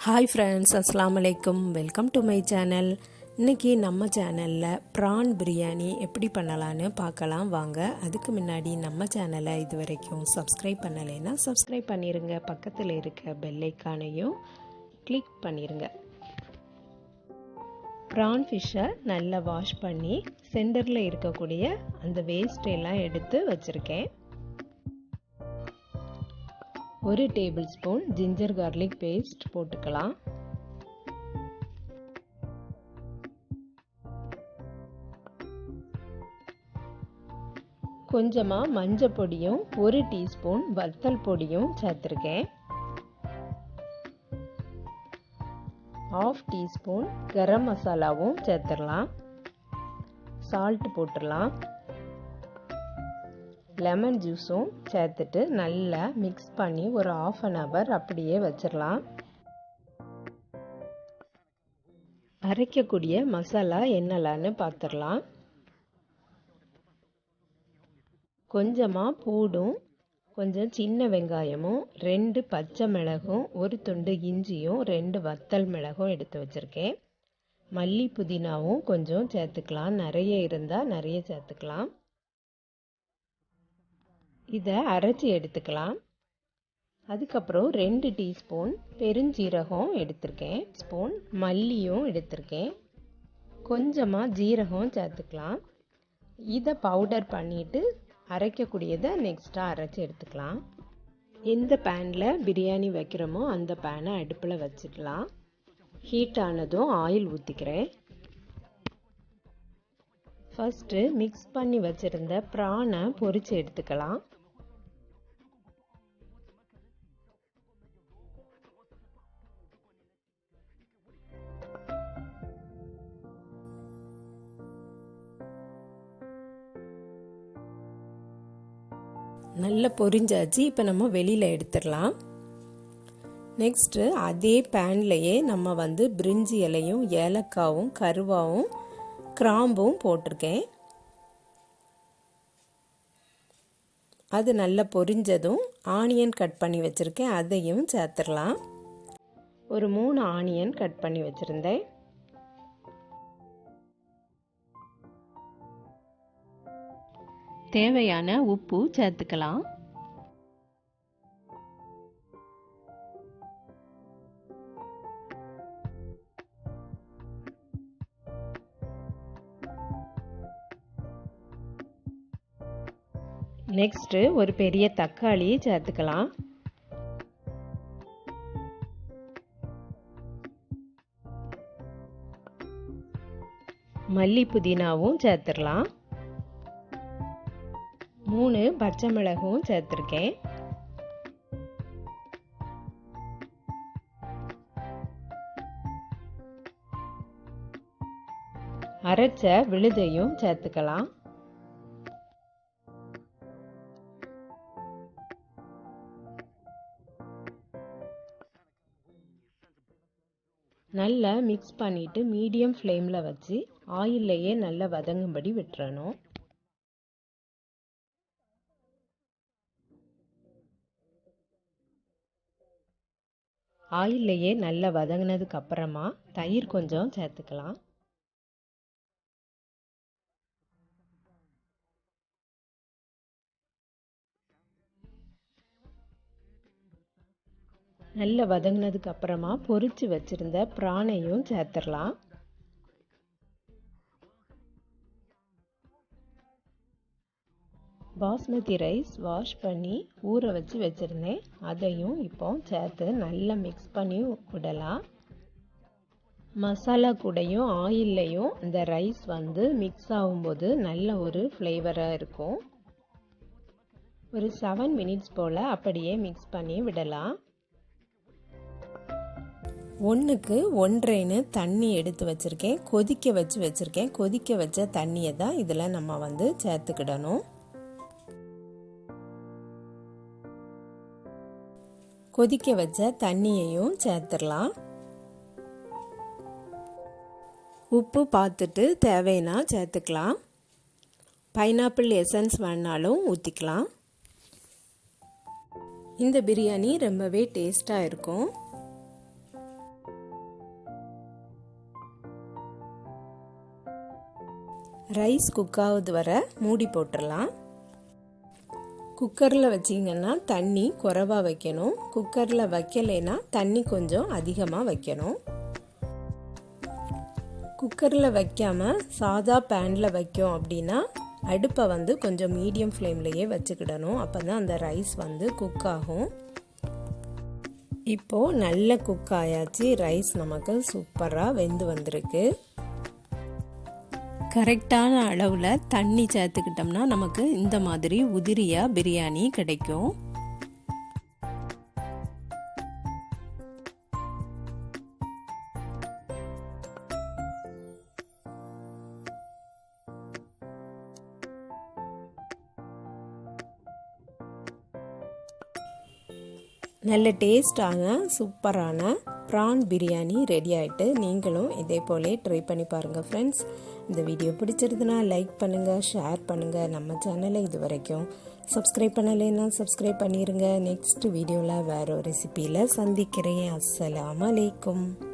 Hi friends, அஸ்ஸலாமு அலைக்கும். Welcome to my channel. இன்றைக்கி நம்ம சேனலில் ப்ரான் பிரியாணி எப்படி பண்ணலான்னு பார்க்கலாம் வாங்க. அதுக்கு முன்னாடி நம்ம சேனலை இது வரைக்கும் சப்ஸ்கிரைப் பண்ணலைன்னா சப்ஸ்கிரைப் பண்ணிடுங்க. பக்கத்தில் இருக்க பெல் ஐக்கானையும் கிளிக் பண்ணிடுங்க. ப்ரான் ஃபிஷ்ஷை நல்லா வாஷ் பண்ணி சென்டரில் இருக்கக்கூடிய அந்த வேஸ்ட்டையெல்லாம் எடுத்து வச்சுருக்கேன். 1 tablespoon ginger garlic paste போட்டுக்கலாம். கொஞ்சமாக மஞ்சள் பொடியும் 1 டீஸ்பூன் வத்தல் பொடியும் சேர்த்துருக்கேன். 1/2 டீஸ்பூன் கரம் மசாலாவும் சேர்த்துடலாம். சால்ட் போட்டுடலாம். லெமன் ஜூஸும் சேர்த்துட்டு நல்லா மிக்ஸ் பண்ணி ஒரு 1/2 hour அப்படியே வச்சிடலாம். அரைக்கக்கூடிய மசாலா என்னலான்னு பார்த்துடலாம். கொஞ்சமாக பூடும், கொஞ்சம் சின்ன வெங்காயமும், 2 பச்சை மிளகும், 1 துண்டு இஞ்சியும், 2 வத்தல் மிளகும் எடுத்து வச்சுருக்கேன். மல்லி புதினாவும் கொஞ்சம் சேர்த்துக்கலாம். நிறைய இருந்தால் நிறைய சேர்த்துக்கலாம். இதை அரைச்சி எடுத்துக்கலாம். அதுக்கப்புறம் 2 டீஸ்பூன் பெருஞ்சீரகம் எடுத்திருக்கேன். ஸ்பூன் மல்லியும் எடுத்திருக்கேன். கொஞ்சமாக ஜீரகம் சேர்த்துக்கலாம். இதை பவுடர் பண்ணிவிட்டு அரைக்கக்கூடியதை நெக்ஸ்ட்டாக அரைச்சி எடுத்துக்கலாம். எந்த பேனில் பிரியாணி வைக்கிறோமோ அந்த பேனை அடுப்பில் வச்சுக்கலாம். ஹீட் ஆனதும் ஆயில் ஊற்றிக்கிறேன். ஃபஸ்ட்டு மிக்ஸ் பண்ணி வச்சுருந்த ப்ரானை பொரித்து எடுத்துக்கலாம். நல்லா பொரிஞ்சாச்சு. இப்போ நம்ம வெளியில் எடுத்துடலாம். நெக்ஸ்ட்டு அதே பேன்லையே நம்ம பிரிஞ்சி இலையும் ஏலக்காவும் கருவாவும் கிராம்பும் போட்டிருக்கேன். அது நல்லா பொரிஞ்சதும் ஆனியன் கட் பண்ணி வச்சுருக்கேன், அதையும் சேர்த்துடலாம். ஒரு 3 ஆனியன் கட் பண்ணி வச்சுருந்தேன். தேவையான உப்பு சேர்த்துக்கலாம். நெக்ஸ்ட்டு ஒரு பெரிய தக்காளி சேர்த்துக்கலாம். மல்லி புதினாவும் சேர்த்துடலாம். 3 பச்சை மிளகும் சேர்த்துருக்கேன். அரைச்ச விழுதையும் சேர்த்துக்கலாம். நல்லா மிக்ஸ் பண்ணிவிட்டு மீடியம் ஃப்ளேமில் வச்சு ஆயில்லையே நல்லா வதங்கும்படி விட்டுறணும். ஆயில்லையே நல்லா வதங்கினதுக்கு அப்புறமா தயிர் கொஞ்சம் சேர்த்துக்கலாம். நல்லா வதங்கினதுக்கு அப்புறமா பொரிச்சு வச்சிருந்த பிரானையும் சேர்த்துடலாம். பாஸ்மதி ரைஸ் வாஷ் பண்ணி ஊற வச்சு வச்சுருந்தேன், அதையும் இப்போ சேர்த்து நல்லா மிக்ஸ் பண்ணி விடலாம். மசாலா கூடையும் ஆயில்லையும் இந்த ரைஸ் மிக்ஸ் ஆகும்போது நல்ல ஒரு ஃப்ளேவராக இருக்கும். ஒரு 7 minutes போல் அப்படியே மிக்ஸ் பண்ணி விடலாம். 1க்கு 1.5 தண்ணி எடுத்து வச்சுருக்கேன். கொதிக்க வச்சுருக்கேன். கொதிக்க வச்ச தண்ணியை தான் இதில் நம்ம சேர்த்துக்கிடணும். கொதிக்க வச்ச தண்ணியையும் சேர்த்துடலாம். உப்பு பார்த்துட்டு தேவைன்னா சேர்த்துக்கலாம். பைனாப்பிள் எசன்ஸ் வேணாலும் ஊற்றிக்கலாம். இந்த பிரியாணி ரொம்பவே டேஸ்ட்டாக இருக்கும். ரைஸ் குக்காவது வர மூடி போட்டுடலாம். குக்கரில் வச்சிங்கன்னா தண்ணி குறைவாக வைக்கணும். குக்கரில் வைக்கலைன்னா தண்ணி கொஞ்சம் அதிகமாக வைக்கணும். குக்கரில் வைக்காமல் சாதா பேனில் வைக்கும் அப்படின்னா அடுப்பை வந்து கொஞ்சம் மீடியம் ஃப்ளேம்லேயே வச்சுக்கிடணும். அப்போ தான் அந்த ரைஸ் வந்து குக் ஆகும். இப்போது நல்ல குக் ஆயாச்சு. ரைஸ் நமக்கு சூப்பராக வெந்து வந்திருக்கு. கரெக்டான அளவில் தண்ணி சேர்த்துக்கிட்டோம்னா நமக்கு இந்த மாதிரி உதிரியாக பிரியாணி கிடைக்கும். நல்ல டேஸ்டான சூப்பரான ப்ரான் பிரியாணி ரெடி ஆகிட்டு, நீங்களும் இதே போலே ட்ரை பண்ணி பாருங்கள் ஃப்ரெண்ட்ஸ். இந்த வீடியோ பிடிச்சிருந்துன்னா லைக் பண்ணுங்கள், ஷேர் பண்ணுங்கள். நம்ம சேனலை இது வரைக்கும் சப்ஸ்கிரைப் பண்ணலைன்னா சப்ஸ்கிரைப் பண்ணிடுங்க. நெக்ஸ்ட் வீடியோவில் வேறு ஒரு ரெசிபியில் சந்திக்கிறேன். அஸ்ஸலாமு அலைக்கும்.